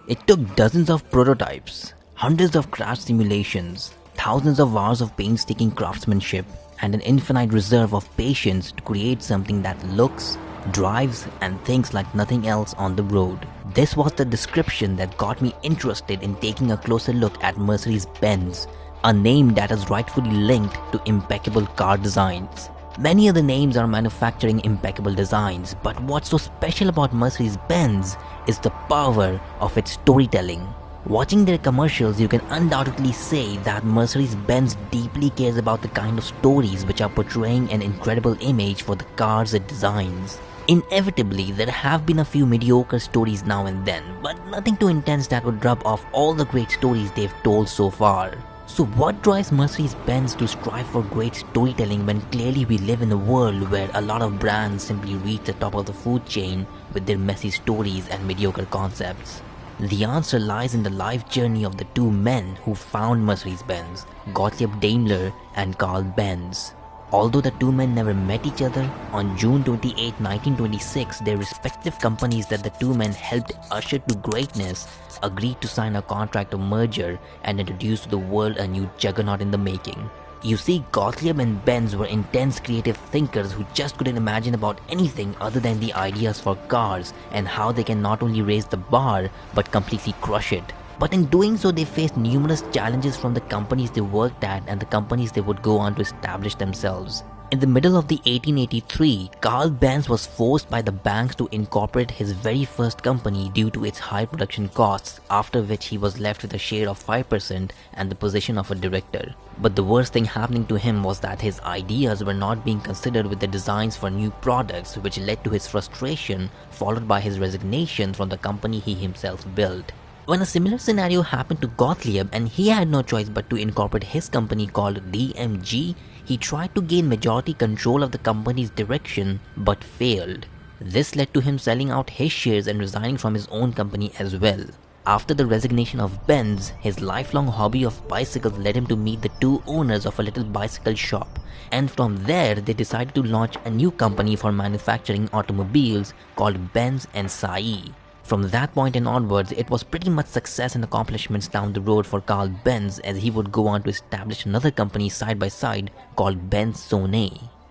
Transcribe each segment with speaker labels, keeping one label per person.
Speaker 1: It took dozens of prototypes, hundreds of crash simulations, thousands of hours of painstaking craftsmanship, and an infinite reserve of patience to create something that looks, drives, and thinks like nothing else on the road. This was the description that got me interested in taking a closer look at Mercedes-Benz, a name that is rightfully linked to impeccable car designs. Many other names are manufacturing impeccable designs, but what's so special about Mercedes-Benz is the power of its storytelling. Watching their commercials, you can undoubtedly say that Mercedes-Benz deeply cares about the kind of stories which are portraying an incredible image for the cars it designs. Inevitably, there have been a few mediocre stories now and then, but nothing too intense that would rub off all the great stories they've told so far. So what drives Mercedes-Benz to strive for great storytelling when clearly we live in a world where a lot of brands simply reach the top of the food chain with their messy stories and mediocre concepts? The answer lies in the life journey of the two men who found Mercedes-Benz, Gottlieb Daimler and Carl Benz. Although the two men never met each other, on June 28, 1926, their respective companies that the two men helped usher to greatness agreed to sign a contract of merger and introduce to the world a new juggernaut in the making. You see, Gottlieb and Benz were intense creative thinkers who just couldn't imagine about anything other than the ideas for cars and how they can not only raise the bar but completely crush it. But in doing so, they faced numerous challenges from the companies they worked at and the companies they would go on to establish themselves. In the middle of the 1883, Carl Benz was forced by the banks to incorporate his very first company due to its high production costs, after which he was left with a share of 5% and the position of a director. But the worst thing happening to him was that his ideas were not being considered with the designs for new products, which led to his frustration, followed by his resignation from the company he himself built. When a similar scenario happened to Gottlieb and he had no choice but to incorporate his company called DMG, he tried to gain majority control of the company's direction but failed. This led to him selling out his shares and resigning from his own company as well. After the resignation of Benz, his lifelong hobby of bicycles led him to meet the two owners of a little bicycle shop, and from there they decided to launch a new company for manufacturing automobiles called Benz and Sai. From that point and onwards, it was pretty much success and accomplishments down the road for Carl Benz, as he would go on to establish another company side by side called Benz Sone.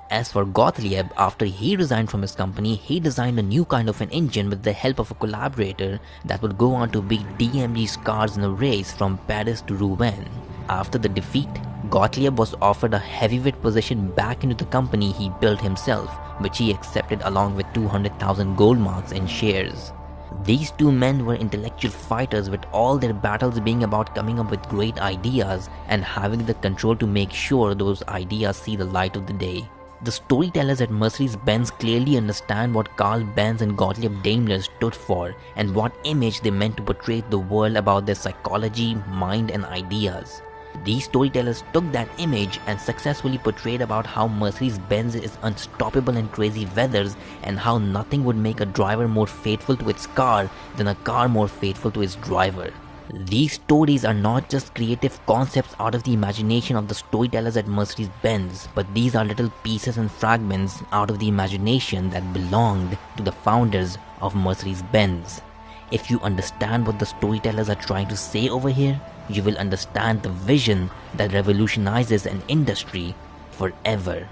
Speaker 1: As for Gottlieb, after he resigned from his company, he designed a new kind of an engine with the help of a collaborator that would go on to beat DMG's cars in a race from Paris to Rouen. After the defeat, Gottlieb was offered a heavyweight position back into the company he built himself, which he accepted along with 200,000 gold marks in shares. These two men were intellectual fighters, with all their battles being about coming up with great ideas and having the control to make sure those ideas see the light of the day. The storytellers at Mercedes-Benz clearly understand what Carl Benz and Gottlieb Daimler stood for and what image they meant to portray to the world about their psychology, mind and ideas. These storytellers took that image and successfully portrayed about how Mercedes-Benz is unstoppable in crazy weathers and how nothing would make a driver more faithful to its car than a car more faithful to its driver. These stories are not just creative concepts out of the imagination of the storytellers at Mercedes-Benz, but these are little pieces and fragments out of the imagination that belonged to the founders of Mercedes-Benz. If you understand what the storytellers are trying to say over here, you will understand the vision that revolutionizes an industry forever.